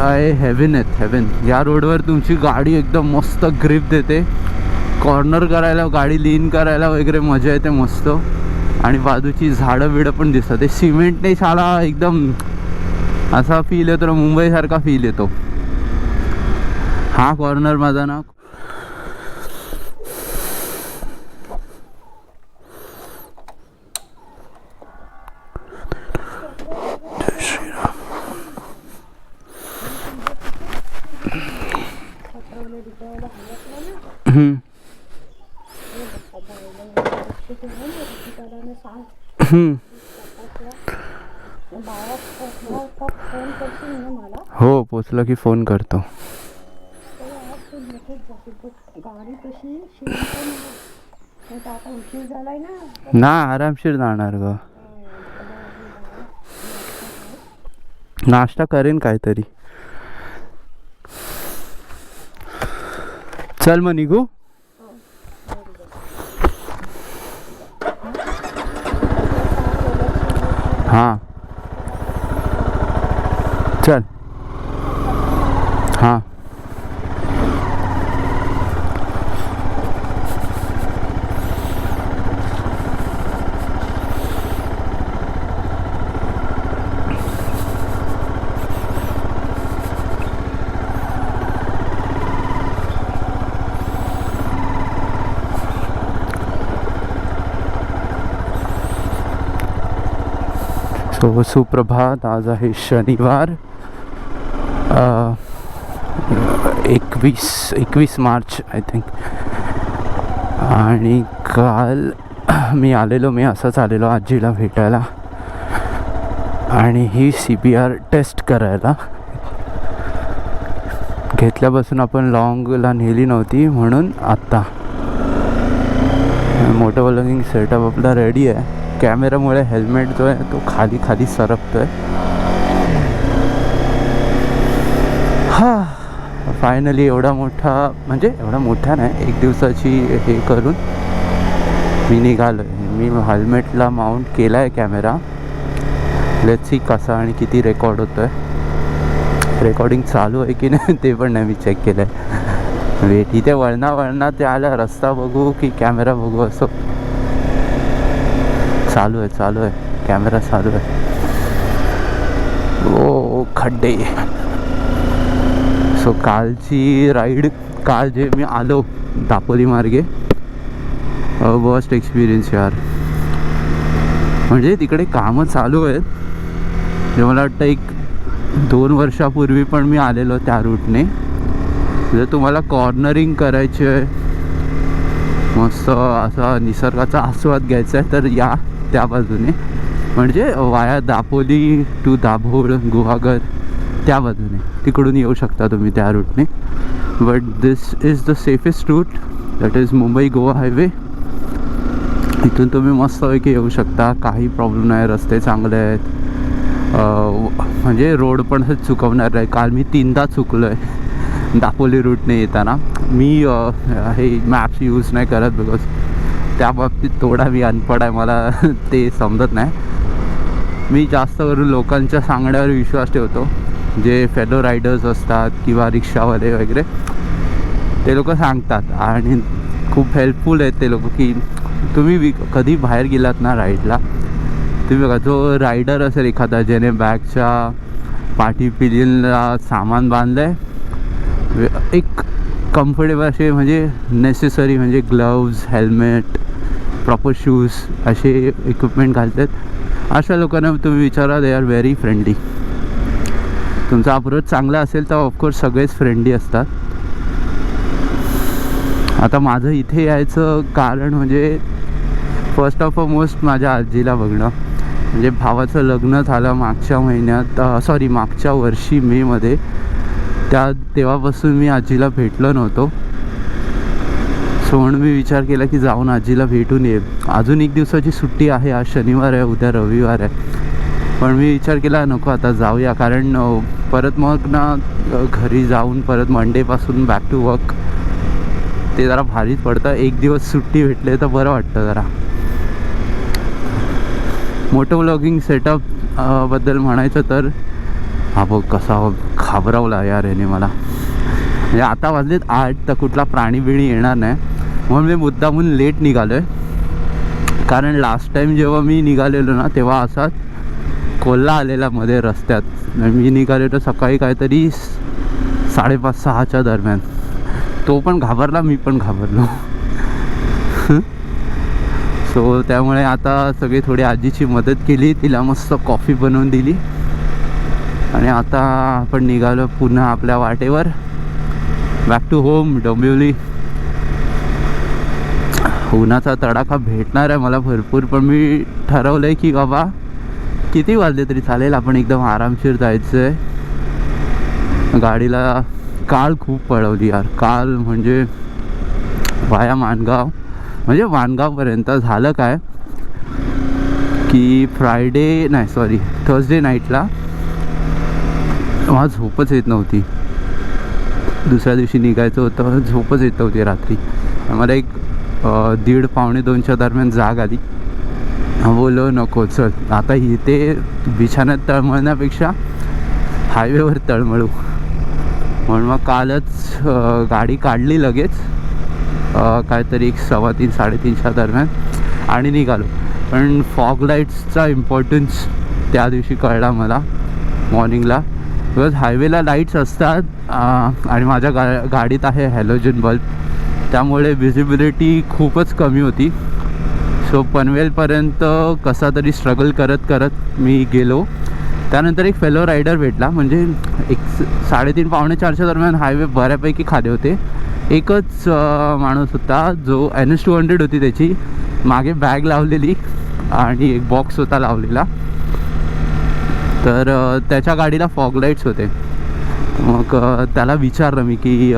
आहे हेवन आहेत हेवन. या रोडवर तुमची गाडी एकदम मस्त ग्रिप देते, कॉर्नर करायला, गाडी लीन करायला वगैरे मजा येते मस्त. आणि बाजूची झाडं बिडं पण दिसतात. ते सिमेंटने शाळा एकदम असा फील येतो, मुंबईसारखा फील येतो. हा कॉर्नर माझा ना हो पोचलं की फोन करतो. ना आरामशीर जाणार ग. नाश्ता करेन काहीतरी. चल मग निघू. हां चल. हां सो सुप्रभात. आज आहे शनिवार 21 मार्च आय थिंक. आणि काल मी असंच आलेलो आजीला भेटायला आणि ही CPR टेस्ट करायला. घेतल्यापासून आपण लॉंगला नेली नव्हती म्हणून आत्ता. मोटो व्लॉगिंग सेटअप आपला रेडी आहे. कॅमेरामुळे हेल्मेट जो आहे तो खाली खाली सरकतोय. हा फायनली एवढा मोठा, म्हणजे एवढा मोठा नाही, 1 दिवसाची हे करून मी निघालो आहे. मी हेल्मेटला माउंट केला आहे कॅमेरा. लेट्स सी कसा आणि किती रेकॉर्ड होतो आहे. रेकॉर्डिंग चालू आहे की नाही ते पण नाही मी चेक केलं आहे. वेट इथे वळणा ते आला, रस्ता बघू की कॅमेरा बघू असं. चालू आहे कॅमेरा चालू आहे. ओ खड्डे. सो कालची राईड, काल जे मी आलो दापोली मार्गे, वर्स्ट एक्सपिरियन्स यार. म्हणजे तिकडे कामं चालू आहेत. जे मला वाटतं 1-2 वर्षापूर्वी पण मी आलेलो त्या रूटने. जर तुम्हाला कॉर्नरिंग करायची आहे, मस्त असा निसर्गाचा आस्वाद घ्यायचा आहे तर या त्या बाजूने, म्हणजे वाया दापोली टू दाभोळ गुहागर त्या बाजूने तिकडून येऊ शकता तुम्ही त्या रूटने. But this is the safest route, that is Mumbai Goa highway. इथून तुम्ही मस्तपैकी येऊ शकता, काही प्रॉब्लेम नाही. रस्ते चांगले आहेत, म्हणजे रोड पण चुकवणार आहे. काल मी 3दा चुकलो आहे दापोली रूटने येताना. मी हे मॅप्स यूज नाही करत बिकॉज त्या बाबतीत थोडा मी अनपड आहे, मला ते समजत नाही. मी जास्त करून लोकांच्या सांगण्यावर विश्वास ठेवतो. जे फेलो रायडर्स असतात किंवा रिक्षावाले वगैरे, ते लोक सांगतात आणि खूप हेल्पफुल आहेत ते लोक. की तुम्ही कधी बाहेर गेलात ना राईडला, तुम्ही बघा जो रायडर असेल एखादा ज्याने बॅगच्या पाठी पिलियनला सामान बांधलं आहे, एक कम्फर्टेबल असे म्हणजे नेसेसरी म्हणजे ग्लव्ज, हेल्मेट, प्रॉपर शूज असे इक्विपमेंट घालतात. अशा लोकांना तुम्ही विचारा, दे आर व्हेरी फ्रेंडली. तुमचा अप्रोच चांगला असेल तर ऑफकोर्स सगळेच फ्रेंडली असतात. आता माझं इथे यायचं कारण म्हणजे फर्स्ट ऑफ मोस्ट माझ्या आजीला बघणं. म्हणजे भावाचं लग्न झालं मागच्या महिन्यात, मागच्या वर्षी मेमध्ये. तेव्हापासून मी आजीला भेटलो नव्हतो. सो म्हणून मी विचार केला की जाऊन आजीला भेटून येईल. अजून 1 दिवसाची सुट्टी आहे, आज शनिवार आहे, उद्या रविवार आहे. पण मी विचार केला नको आता जाऊया, कारण परत मग ना घरी जाऊन परत मंडेपासून बॅक टू वर्क ते जरा भारीच पडतं. 1 दिवस सुट्टी भेटले तर बरं वाटतं जरा. मोटो व्लॉगिंग सेटअप बद्दल म्हणायचं तर हा बघ कसा घाबरवला यार याने मला. म्हणजे आता वाजलेत 8 तर कुठला प्राणी बिणी येणार नाही म्हणून मी मुद्दामून लेट निघालो आहे. कारण लास्ट टाईम जेव्हा मी निघालेलो ना तेव्हा असाच कोल्हा आलेला मध्ये रस्त्यात. मी निघालेलो सकाळी काहीतरी 5:30-6च्या दरम्यान. तो पण घाबरला, मी पण घाबरलो. सो त्यामुळे आता सगळी थोडी आजीची मदत केली, तिला मस्त कॉफी बनवून दिली आणि आता आपण निघालो पुन्हा आपल्या वाटेवर बॅक टू होम डोंबिवली. उन्हाचा तडाखा भेटणार आहे मला भरपूर, पण मी ठरवलं आहे की बाबा किती वाजले तरी चालेल, आपण एकदम आरामशीर जायचं आहे. गाडीला काल खूप पळवली यार. काल म्हणजे वाया माणगाव, म्हणजे माणगावपर्यंत झालं काय की थर्सडे नाईटला मला झोपच येत नव्हती. दुसऱ्या दिवशी निघायचं होतं, झोपच येत नव्हती रात्री. मला एक 1:30-1:45च्या दरम्यान जाग आली. बोलो नको चल आता इथे बिछाण्यात तळमळण्यापेक्षा हायवेवर तळमळू. म्हणून मग कालच गाडी काढली लगेच काहीतरी 3:15-3:30च्या दरम्यान आणि निघालो. पण फॉग लाईट्सचा इम्पॉर्टन्स त्या दिवशी कळला मला मॉर्निंगला. बिकॉज हायवेला लाईट्स असतात आणि माझ्या गाडीत आहे हॅलोजन बल्ब, त्यामुळे विजिबिलिटी खूपच कमी होती. सो पनवेलपर्यंत कसा तरी स्ट्रगल करत करत मी गेलो. त्यानंतर एक फेलो रायडर भेटला, म्हणजे 3:30-4च्या दरम्यान हायवे बऱ्यापैकी खाली होते. एकच माणूस होता जो NS200 होती त्याची, मागे बॅग लावलेली आणि एक बॉक्स होता लावलेला. तर त्याच्या गाडीला फॉग लाईट्स होते. मग त्याला विचारलं मी की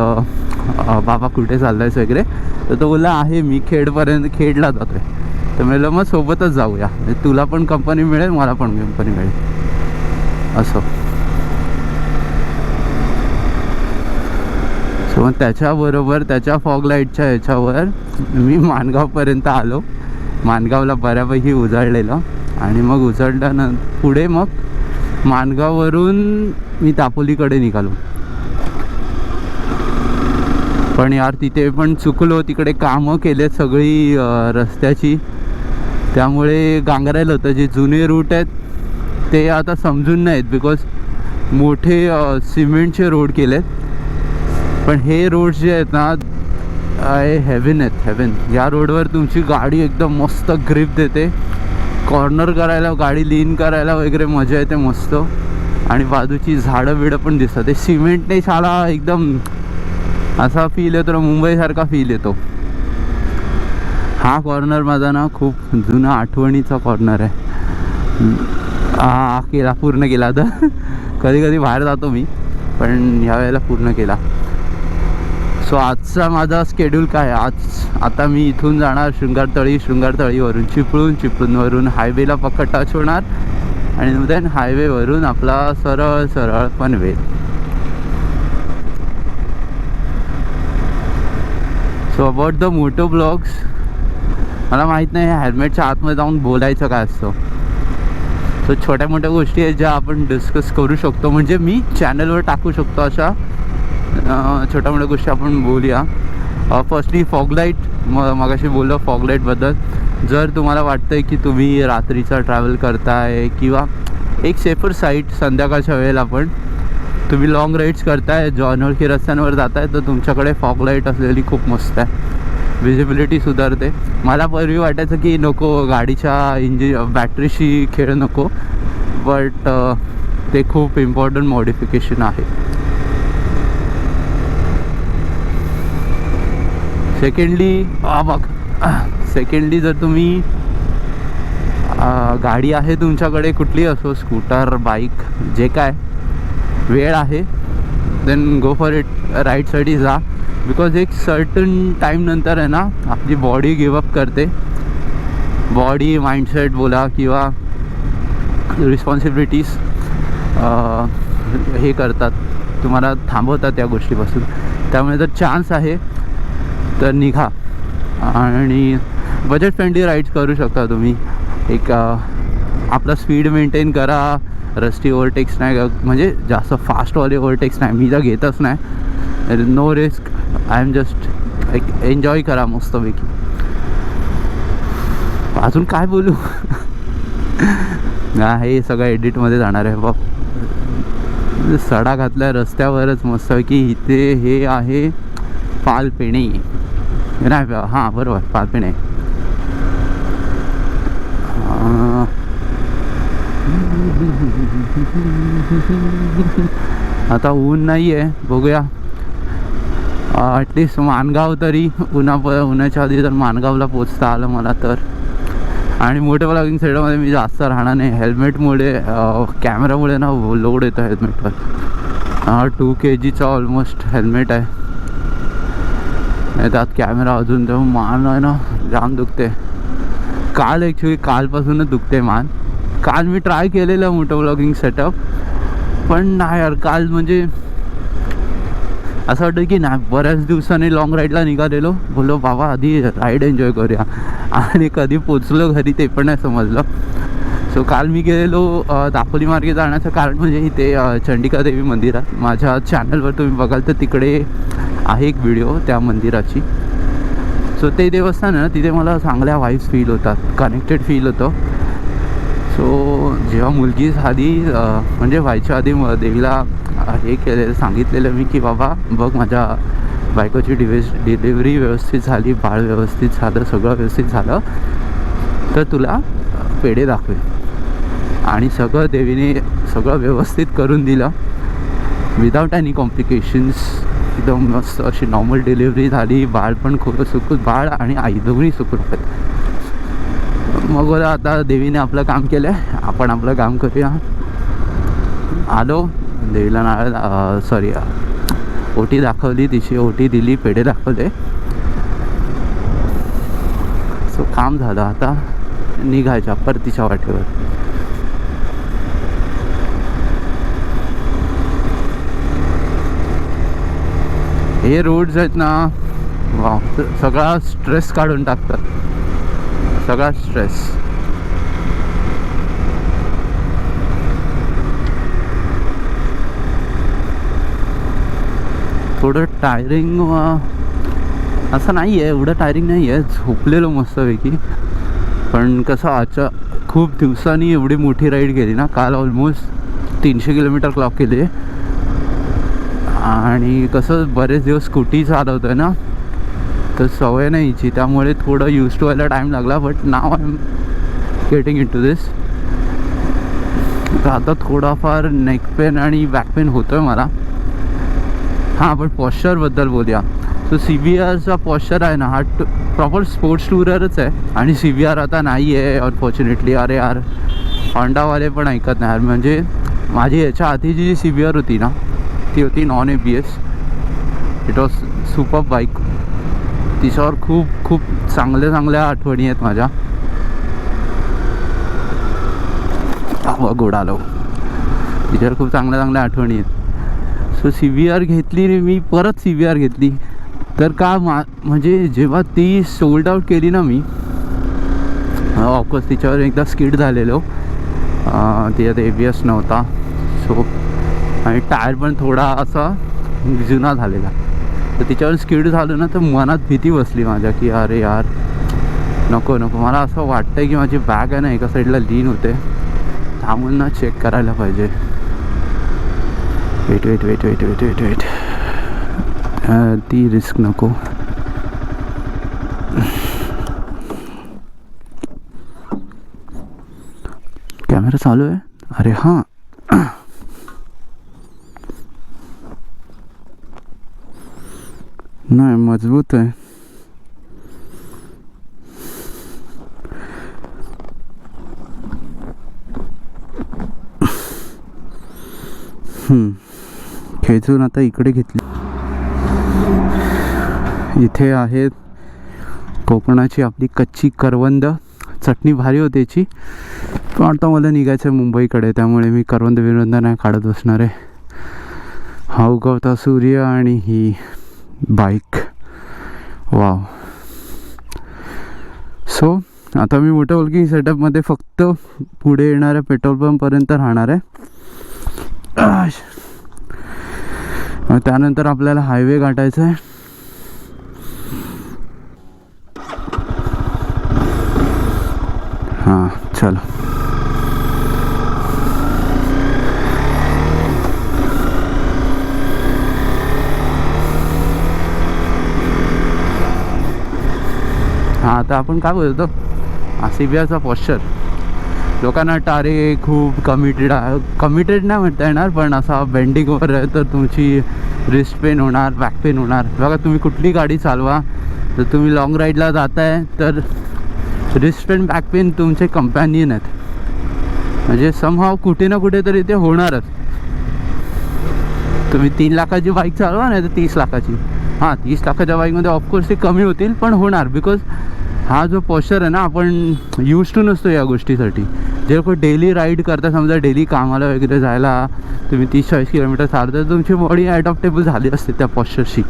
बाबा कुठे चाललं आहेस वगैरे. तर तो बोलला आहे मी खेडला जातो आहे. तर म्हणलं मग सोबतच जाऊया, तुला पण कंपनी मिळेल मला पण कंपनी मिळेल असं. सो मग त्याच्याबरोबर त्याच्या फॉग लाईटच्या ह्याच्यावर मी माणगावपर्यंत आलो. माणगावला बऱ्यापैकी उजाडलेलं आणि मग उजाडल्यानंतर पुढे मग माणगाववरून मी दापोलीकडे निघालो. पण यार तिथे पण चुकलो, तिकडे कामं केलेत सगळी रस्त्याची, त्यामुळे गांगरायला होतं. जे जुने रूट आहेत ते आता समजून नाहीत बिकॉज मोठे सिमेंटचे रोड केलेत. पण हे रोड्स जे आहेत ना हेवन आहेत, हेवन. या रोडवर तुमची गाडी एकदम मस्त ग्रिप देते, कॉर्नर करायला गाडी लीन करायला वगैरे मजा येते मस्त. आणि बाजूची झाडं बिडं पण दिसतात. ते सिमेंटने शाळा एकदम असा फील येतो ना, मुंबईसारखा फील येतो. हा कॉर्नर माझा ना खूप जुना आठवणीचा कॉर्नर आहे. पूर्ण केला आता. कधी कधी बाहेर जातो मी, पण ह्या वेळेला पूर्ण केला. सो आजचा माझा स्केड्यूल काय आहे, आता मी इथून जाणार शृंगारतळीवरून चिपळूणवरून हायवेला पक्का टच होणार आणि देन हायवेवरून आपला सरळ Panvel. So about the motto blogs, मला माहीत नाही हेल्मेटच्या आतमध्ये जाऊन बोलायचं काय असतं. सो छोट्या मोठ्या गोष्टी आहेत ज्या आपण डिस्कस करू शकतो, म्हणजे मी चॅनलवर टाकू शकतो. अशा छोट्या मोठ्या गोष्टी आपण बोलूया. फर्स्टली फॉगलाईट, मगाशी बोललो फॉगलाईटबद्दल. जर तुम्हाला वाटतं आहे की तुम्ही रात्रीचा ट्रॅव्हल करताय किंवा एक सेफर साईट संध्याकाळच्या वेळेला पण तुम्ही लॉंग राईड्स करताय, अनोळखी रस्त्यांवर जाताय, तर तुमच्याकडे फॉगलाईट असलेली खूप मस्त आहे. विजिबिलिटी सुधारते. मला पूर्वी वाटायचं की नको गाडीच्या बॅटरीशी खेळ नको, बट ते खूप इम्पॉर्टंट मॉडिफिकेशन आहे. सेकंडली जर तुम्ही गाडी आहे तुमच्याकडे कुठली असो, स्कूटर, बाईक, जे काय वेळ आहे, देन गो फॉर इट. राईटसाठी जा. बिकॉज एक सर्टन टाईम नंतर आहे ना आपली बॉडी गिवअप करते. बॉडी माइंडसेट बोला किंवा रिस्पॉन्सिबिलिटीज हे करतात, तुम्हाला थांबवतात त्या गोष्टीपासून. त्यामुळे जर चान्स आहे तर निघा आणि बजेट फ्रेंडली राईड्स करू शकता तुम्ही. एक आपला स्पीड मेंटेन करा, रस्टी ओव्हरटेक्स नाही, म्हणजे जास्त फास्टवाले ओव्हरटेक्स नाही, मी तर घेतच नाही. No risk, I am just enjoy करा मस्तपैकी. अजून काय बोलू. हे सगळं एडिटमध्ये जाणार आहे बाप. सडा घातल्या रस्त्यावरच मस्तपैकी. इथे हे आहे पालपेणे, नाही हां बरोबर पालपेणे. आता ऊन नाही आहे, बघूया ॲटलिस्ट माणगाव तरी उन्हाच्या आधी जर माणगावला पोचता आलं मला तर. आणि मोठे ब्लॉगिंग सेटमध्ये मी जास्त राहणार नाही, हेल्मेटमुळे कॅमेरामुळे ना लोड येतं हेल्मेटवर. 2 kgचा ऑलमोस्ट हेल्मेट आहे, त्यात कॅमेरा अजून, तर मान आहे ना जाम दुखते. कालपासूनच दुखते मान. काल मी ट्राय केलेलं मोठं ब्लॉगिंग सेटअप, पण नाही यार काल म्हणजे असं वाटतं की नाही, बऱ्याच दिवसांनी लॉंग राईडला निघालेलो, बोललो बाबा आधी राईड एन्जॉय करूया, आणि कधी पोचलो घरी ते पण नाही समजलं. सो काल मी गेलेलो दापोली मार्गे जाण्याचं कारण म्हणजे इथे चंडिका देवी मंदिरात. माझ्या चॅनलवर तुम्ही बघाल तर तिकडे आहे एक व्हिडिओ त्या मंदिराची. सो ते देवस्थान आहे ना, तिथे मला चांगल्या वाईब्स फील होतात, कनेक्टेड फील होतं. सो जेव्हा मुलगी झाली म्हणजे व्हायच्या आधी देवीला हे केलेलं, सांगितलेलं मी की बाबा बघ माझ्या बायकोची डिलिव्हरी व्यवस्थित झाली, बाळ व्यवस्थित झालं, सगळं व्यवस्थित झालं तर तुला पेढे दाखवेल. आणि सगळं देवीने सगळं व्यवस्थित करून दिलं, विदाऊट एनी कॉम्प्लिकेशन्स. एकदम मस्त अशी नॉर्मल डिलिव्हरी झाली, बाळ पण खूप सुखरूप, बाळ आणि आई दोन्ही सुखरूप आहेत. मग बोला आता देवीने आपलं काम केलं आहे, आपण आपलं काम करूया. आलो देवीला नारळ सॉरी ओटी दाखवली, तिची ओटी दिली, पेढे दाखवले. सो काम झालं, आता निघायच्या परतीच्या वाटेवर. हे रोड्स आहेत ना वा, सगळा स्ट्रेस काढून टाकतात, सगळा स्ट्रेस. थोडं टायरिंग असं नाही आहे, एवढं टायरिंग नाही आहे, झोपलेलो मस्तपैकी. पण कसं खूप दिवसांनी एवढी मोठी राईड केली ना, काल ऑलमोस्ट 300 किलोमीटर क्लॉक केली. आणि कसं बरेच दिवस स्कूटी चालवतो आहे ना, तर सवय नाही हिची, त्यामुळे थोडं यूज टू व्हायला टाईम लागला. But now I am getting into this. आता थोडाफार नेक पेन आणि बॅक पेन होतो आहे मला. हां पण पॉश्चरबद्दल बोलूया. सो CBRचा पॉश्चर आहे ना, हा प्रॉपर स्पोर्ट्स टूररच आहे, आणि CBR आता नाही आहे अनफॉर्च्युनेटली. अरे यार होंडावाले पण ऐकत नाही यार. म्हणजे माझी याच्या आधीची जी CBR होती ना, ती होती non ABS. It was super bike. तिच्यावर खूप खूप चांगल्या आठवणी आहेत माझ्या. गोडालो तिच्यावर खूप चांगल्या आठवणी आहेत. सो CBR घेतली मी, परत CBR घेतली. तर का म्हणजे जेव्हा ती सोल्ड आउट केली ना मी, ऑफकोर्स तिच्यावर एकदा स्किड झालेलो, तिच्यात ABS नव्हता. सो आणि टायर पण थोडा असा जुना झालेला, तर तिच्यावर स्किड झालं ना, तर मनात भीती बसली माझ्या की अरे यार नको. मला असं वाटतं की माझी बॅग आहे ना एका साईडला लीन होते, थांबून ना चेक करायला पाहिजे. वेट ती रिस्क नको. कॅमेरा चालू आहे. अरे हां नाही मजबूत आहे. खेचून आता इकडे घेतली. इथे आहे कोकणाची आपली कच्ची करवंद. चटणी भारी होते याची. पण आता मला निघायचं आहे मुंबईकडे, त्यामुळे मी करवंद विरवंद नाही काढत बसणार आहे. हा उगवता सूर्य आणि ही बाईक. वाव. सो आता मी मोठं वॉकिंग सेटअपमध्ये फक्त पुढे येणाऱ्या पेट्रोल पंपपर्यंत राहणार आहे. त्यानंतर आपल्याला हायवे गाठायचा आहे. हां चला. हां आता आपण काय बोलतो CBRचा पॉश्चर. लोकांना वाटतं अरे खूप कमिटेड नाही म्हणता येणार, पण असा बेंडिंगवर आहे तर तुमची रिस्ट पेन होणार, बॅक पेन होणार. बघा तुम्ही कुठली गाडी चालवा, जर तुम्ही लॉंग राईडला जाताय तर रिस्ट पेन बॅक पेन तुमचे कंपॅनियन आहेत. म्हणजे समहाव कुठे ना कुठे तरी ते होणारच. तुम्ही 3 लाखाची बाईक चालवा नाही तर 30 लाखाची. हां 30 लाखाच्या बाईकमध्ये ऑफकोर्स ते कमी होतील, पण होणार. बिकॉज हा जो पॉश्चर आहे ना, आपण यूज टू नसतो या गोष्टीसाठी. जे लोक डेली राईड करता, समजा डेली कामाला वगैरे जायला तुम्ही 30-40 किलोमीटर चालता, तर तुमची बॉडी ॲडॉप्टेबल झाली असते त्या पॉश्चरशी.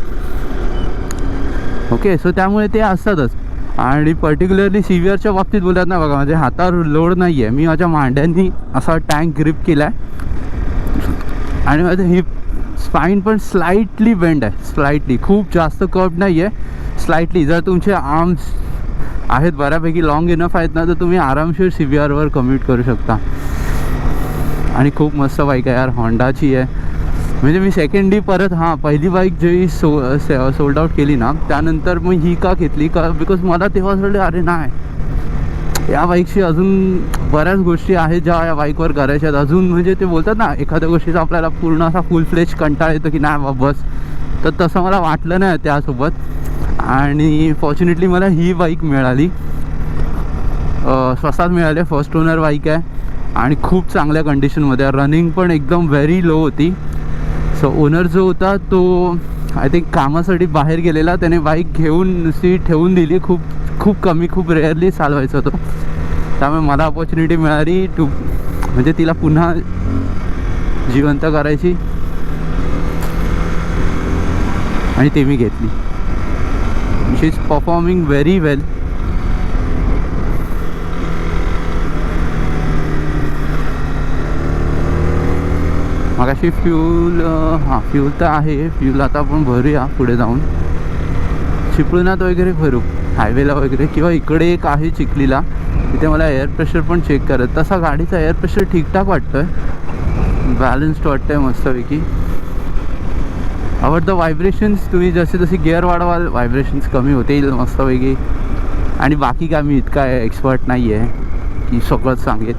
ओके, सो त्यामुळे ते असतातच. आणि पर्टिक्युलरली CBRच्या बाबतीत बोलतात ना, बघा माझ्या हातावर लोड नाही आहे, मी माझ्या मांड्यांनी असा टँक ग्रिप केला आहे आणि माझं हिप स्पाईन पण स्लाइटली बेंड आहे, स्लाइटली, खूप जास्त कर्व्ड नाही आहे, स्लाइटली. जर तुमचे आर्म्स आहेत बऱ्यापैकी लॉंग इनफ आहेत ना, तर तुम्ही आरामशीर CBRवर कम्यूट करू शकता. आणि खूप मस्त बाईक आहे यार, होंडाची आहे. म्हणजे मी सेकंडली परत पहिली बाईक जी सोल्ड आउट केली ना, त्यानंतर मग ही का घेतली का, बिकॉज मला तेव्हा वाटलं अरे नाही, या बाईकशी अजून बऱ्याच गोष्टी आहेत ज्या या बाईकवर करायच्या आहेत अजून. म्हणजे ते बोलतात ना, एखाद्या गोष्टीचा आपल्याला पूर्ण असा फुल फ्लेज कंटाळा येतो की नाही बाबा बस, तर तसं मला वाटलं नाही त्यासोबत. आणि फॉर्च्युनेटली मला ही बाईक मिळाली, स्वस्तात मिळाली. फर्स्ट ओनर बाईक आहे आणि खूप चांगल्या कंडिशनमध्ये. रनिंग पण एकदम व्हेरी लो होती. सो ओनर जो होता तो आय थिंक कामासाठी बाहेर गेलेला, त्याने बाईक घेऊन नुसती ठेवून दिली. खूप कमी, खूप रेअरली चालवायचा तो. त्यामुळे मला अपॉर्च्युनिटी मिळाली म्हणजे तिला पुन्हा जिवंत करायची, आणि ते मी घेतली. शी इज परफॉर्मिंग व्हेरी वेल. मगाशी फ्यूल तर आहे. फ्यूल आता आपण भरूया पुढे जाऊन, चिपळुणात वगैरे भरू, हायवेला वगैरे. किंवा इकडे एक आहे चिखलीला, तिथे मला एअर प्रेशर पण चेक करत. तसा गाडीचा एअर प्रेशर ठीकठाक वाटतं आहे, बॅलन्स्ड वाटतं आहे मस्तपैकी. आवडतं व्हायब्रेशन्स. तुम्ही जसे गिअर वाढवाल व्हायब्रेशन्स कमी होतील मस्तपैकी. आणि बाकी काय मी इतका एक्सपर्ट नाही आहे की सगळंच सांगेल,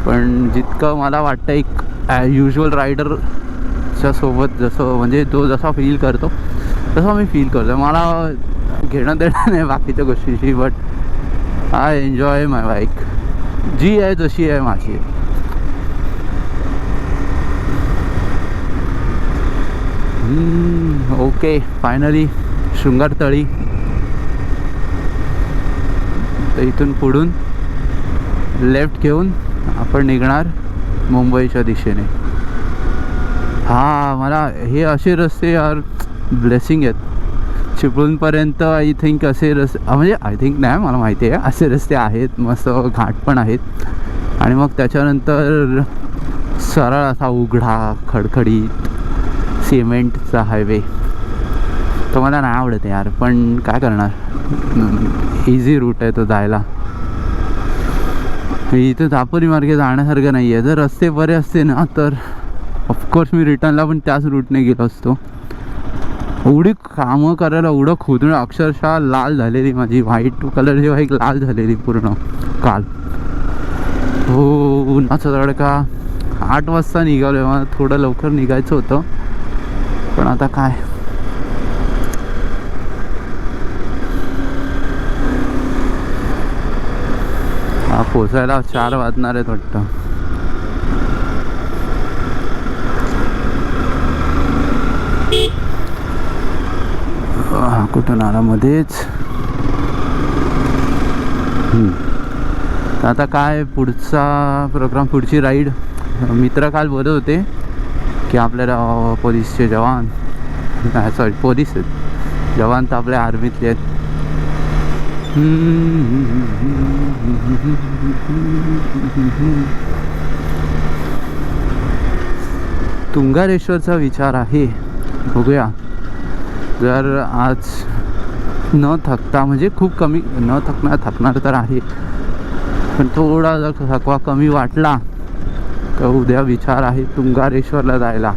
पण जितकं मला वाटतं एक युज्युअल रायडरच्या सोबत जसं, म्हणजे तो जसा फील करतो तसा मी फील करतो. मला घेणं देणं नाही बाकीच्या गोष्टींची, but I enjoy my bike जी आहे जशी आहे माझी. Okay, finally Shringartali. तर इथून पुढून लेफ्ट घेऊन आपण निघणार मुंबईच्या दिशेने. मला हे असे रस्ते यार ब्लेसिंग आहेत. चिपळूणपर्यंत आय थिंक असे रस्ते, म्हणजे आय थिंक नाही, मला माहिती आहे असे रस्ते आहेत, मस्त घाट पण आहेत. आणि मग त्याच्यानंतर सरळ असा उघडा खडखडीत सिमेंटचा हायवे. तो मला नाही आवडत यार, पण काय करणार, इझी रूट आहे तो जायला. इथं दापोली मार्गे जाण्यासारखं नाही आहे. जर रस्ते बरे असते ना तर ऑफकोर्स मी रिटर्नला पण त्याच रूटने गेलो असतो. एवढी कामं करायला, एवढं खोदणं, अक्षरशः लाल झालेली माझी व्हाईट कलरची बाईक लाल झालेली पूर्ण काल. हो, उन्हाचा तडका. 8 वाजता निघालो आहे, मला थोडं लवकर निघायचं होतं, पण आता काय. पोचायला 4 वाजणार आहेत वाटतं. कुठून आला मध्येच. आता काय पुढचा प्रोग्राम, पुढची राईड. मित्र काल बोलत होते की आपल्याला पोलीसचे जवान, सॉरी पोलीस आहेत जवान तर आपल्या आर्मीतले आहेत, तुंगारेश्वरचा विचार आहे, बघूया. जर आज न थकता, म्हणजे खूप कमी न थकणार तर आहे, पण थोडा जर थकवा कमी वाटला तर उद्या विचार आहे तुंगारेश्वरला जायला.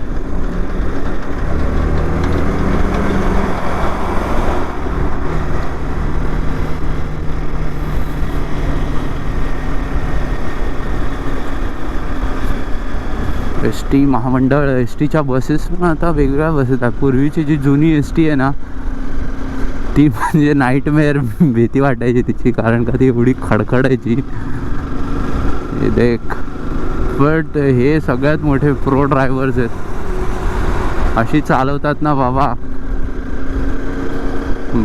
एस टी महामंडळ, एस टीच्या बसेस पण आता वेगवेगळ्या बसेस आहेत. पूर्वीची जी जुनी एस टी आहे ना, ती म्हणजे नाईटमेअर, भीती वाटायची तिची, कारण का ती एवढी खडखडायची. हे देख, बट हे सगळ्यात मोठे प्रो ड्रायव्हर्स आहेत. अशी चालवतात ना बाबा,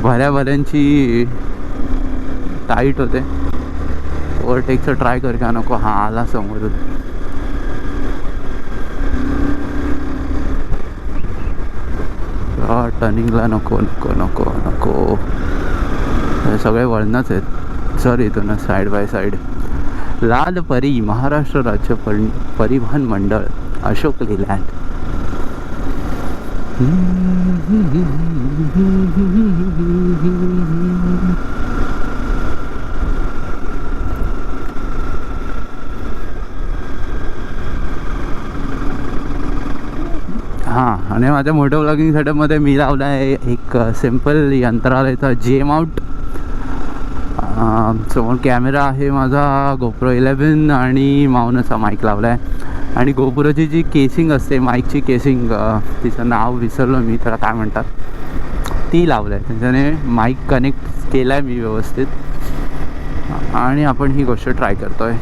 भऱ्यांची टाईट होते. ओव्हरटेकचं ट्राय कर का नको. हा आला समोर. टर्निंगला नको नको नको नको. हे सगळे वळणच आहेत. सर इथून साईड बाय साईड. लाल परी महाराष्ट्र राज्य परिवहन मंडळ, अशोक लेलँड. हां, आणि माझ्या मोठ्या व्लॉगिंग सेटअपमध्ये मी लावला आहे एक सिम्पल यंत्रालयाचा जे माउंट. समोर कॅमेरा आहे माझा GoPro 11 आणि माऊनचा माईक लावला आहे. आणि GoProची जी केसिंग असते, माईकची केसिंग, तिचं नाव विसरलो मी, त्याला काय म्हणतात, ती लावलं आहे. त्याच्याने माईक कनेक्ट केला आहे मी व्यवस्थित. आणि आपण ही गोष्ट ट्राय करतो आहे.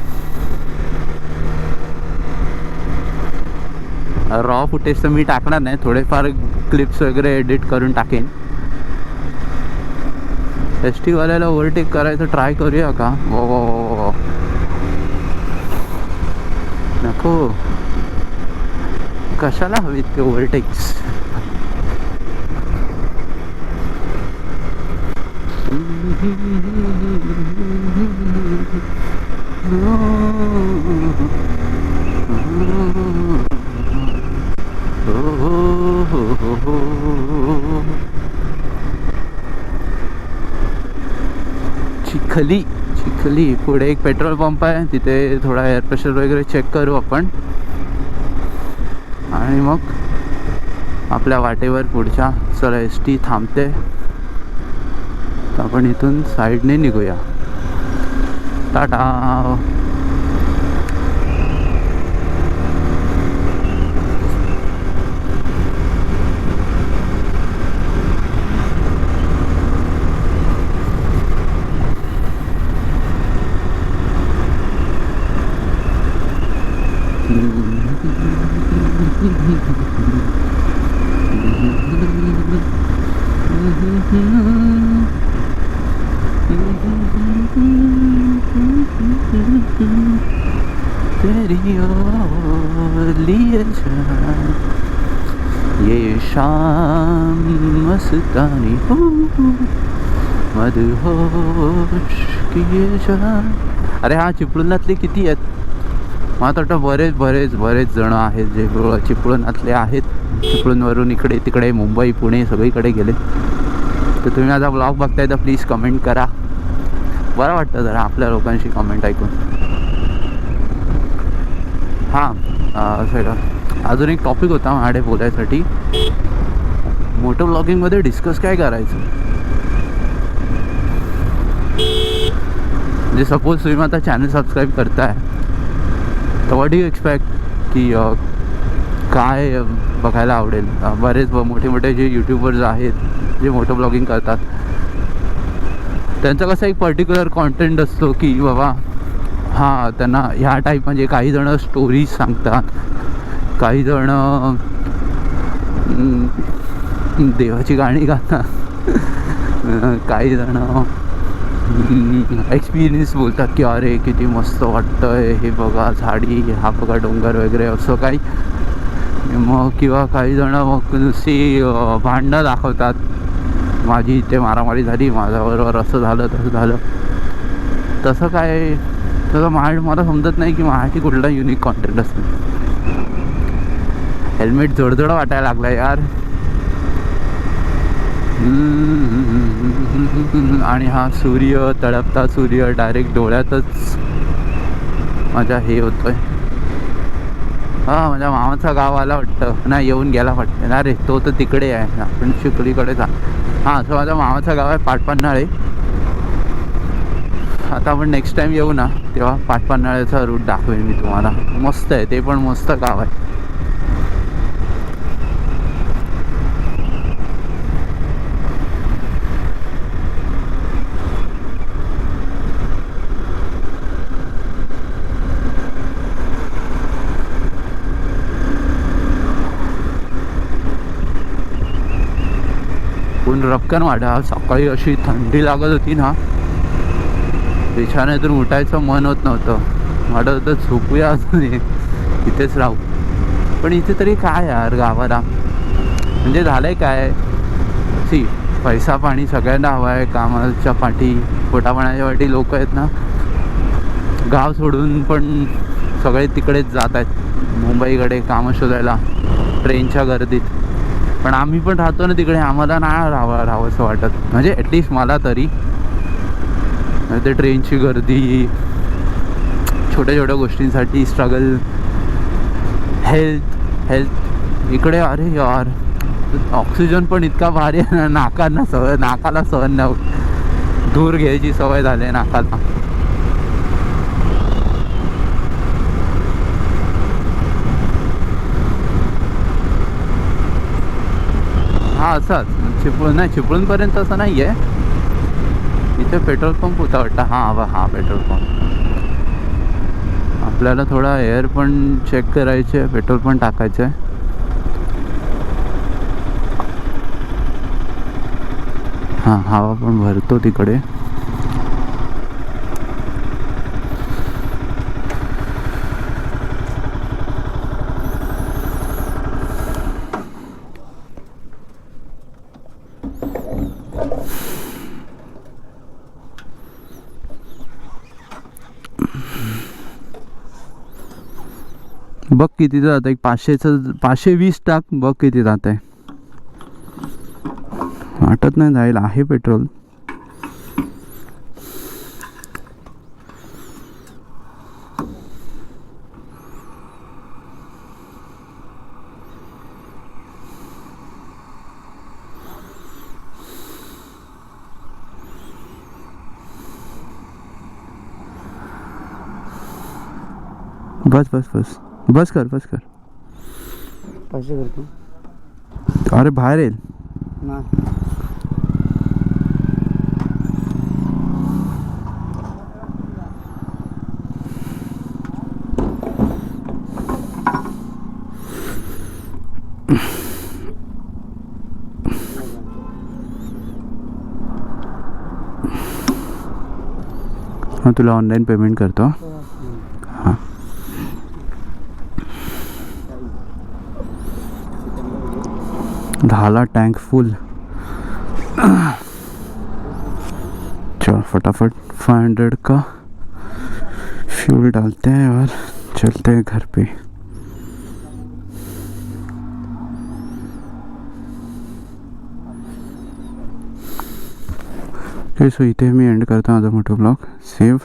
रॉ फुटेज तर मी टाकणार नाही, थोडेफार क्लिप्स वगैरे एडिट करून टाकेन. एस टीवाल्याला ओव्हरटेक करायचं ट्राय करूया का? हो, नको, कशाला हवीत ते ओव्हरटेक्स. चिखली पुढे एक पेट्रोल पंप आहे, तिथे थोडा एअर प्रेशर वगैरे चेक करू आपण. आणि मग आपल्या वाटेवर पुढच्या. चला, एस टी थांबते, तर आपण इथून साईडने निघूया. टाटा. तेरी ओर लिए ये शाम मस्तानी हो, मधुहोश किए जा. अरे हा, चिपळूणातले किती आहेत? मला वाटतं बरेच जण आहेत जे चिपळूणातले आहेत. चिपळूणवरून इकडे तिकडे मुंबई पुणे सगळीकडे गेले. तर तुम्ही माझा ब्लॉग बघताय तर प्लीज कमेंट करा. बरं वाटतं जरा आपल्या लोकांशी कमेंट ऐकून. हां, अजून एक टॉपिक होता माझ्याकडे बोलायसाठी. मोठं ब्लॉगिंगमध्ये डिस्कस काय करायचं, म्हणजे सपोज तुम्ही आता चॅनल सबस्क्राईब करताय, तर व्हॉट डू यू एक्सपेक्ट की काय बघायला आवडेल. बरेच मोठे जे यूट्यूबर्स आहेत जे मोठं ब्लॉगिंग करतात, त्यांचा कसा एक पर्टिक्युलर कॉन्टेंट असतो की बाबा हां, त्यांना ह्या टाईप, म्हणजे काही जण स्टोरीज सांगतात, काही जण देवाची गाणी गातात, काही जण एक्सपिरियन्स बोलतात की अरे किती मस्त वाटतं आहे, हे बघा झाडी, हा बघा डोंगर वगैरे, असं काही. मग किंवा काही जण मग नुसती भांडणं दाखवतात माझी इथे मारामारी झाली, माझ्याबरोबर असं झालं तसं झालं. तसं काय तसं मला समजत नाही की माझ्याशी कुठला युनिक कॉन्टेंट असतो. हेल्मेट जोडजोड वाटायला लागला यार. आणि हा सूर्य, तळपता सूर्य डायरेक्ट डोळ्यातच माझ्या हे होतोय. हां, माझ्या मामाचं गाव आला वाटतं ना, येऊन गेला वाटतं ना रे. तो तर तिकडे आहे, आपण चिखलीकडे जा. हां, असं माझ्या मामाचं गाव आहे पाटपन्हाळे. आता आपण नेक्स्ट टाईम येऊ ना तेव्हा पाटपन्हाळ्याचा रूट दाखवेन मी तुम्हाला. मस्त आहे ते, पण मस्त गाव आहे. ऊन रपकन वाढा. सकाळी अशी थंडी लागत होती ना, बिछाण्यातून उठायचं मन होत नव्हतं. वाटत होतं झोपूया अजून, इथेच राहू. पण इथे तरी काय यार गावाला, म्हणजे झालंय काय, सी पैसा पाणी सगळ्यांना हवा आहे. कामाच्या पाठी, पोटापाण्याच्या पाठी लोक आहेत ना, गाव सोडून पण सगळे तिकडेच जात आहेत मुंबईकडे कामं शोधायला ट्रेनच्या गर्दीत. पण आम्ही पण राहतो ना तिकडे, आम्हाला नाही राहावंसं वाटत, म्हणजे ॲटलिस्ट मला तरी. ते ट्रेनची गर्दी, छोट्या छोट्या गोष्टींसाठी स्ट्रगल, हेल्थ इकडे. अरे यार, ऑक्सिजन पण इतका भारी आहे ना, नाकाला सहन नाही, धूर घ्यायची सवय झाली आहे नाकाला. हा असाच चिपळूणपर्यंत असं नाही आहे. इथे पेट्रोल पंप होता वाटतं. हा पेट्रोल पंप. आपल्याला थोडा एअर पण चेक करायचे, पेट्रोल पण टाकायचं आहे. हां, हवा पण भरतो तिकडे. बघ किती जात आहे, 520 टाक, बघ किती जात आहे. वाटत नाही जाईल, आहे पेट्रोल. बस कर पैसे करतो. अरे बाहेर येईल ना हां, तुला ऑनलाईन पेमेंट करतो. हां, झाला टैंक फुल. चलो फटाफट 500 का फ्यूल डालते हैं और चलते हैं घर पे. सो इथे मी एंड करतो माझा मोठा ब्लॉग. सेव्ह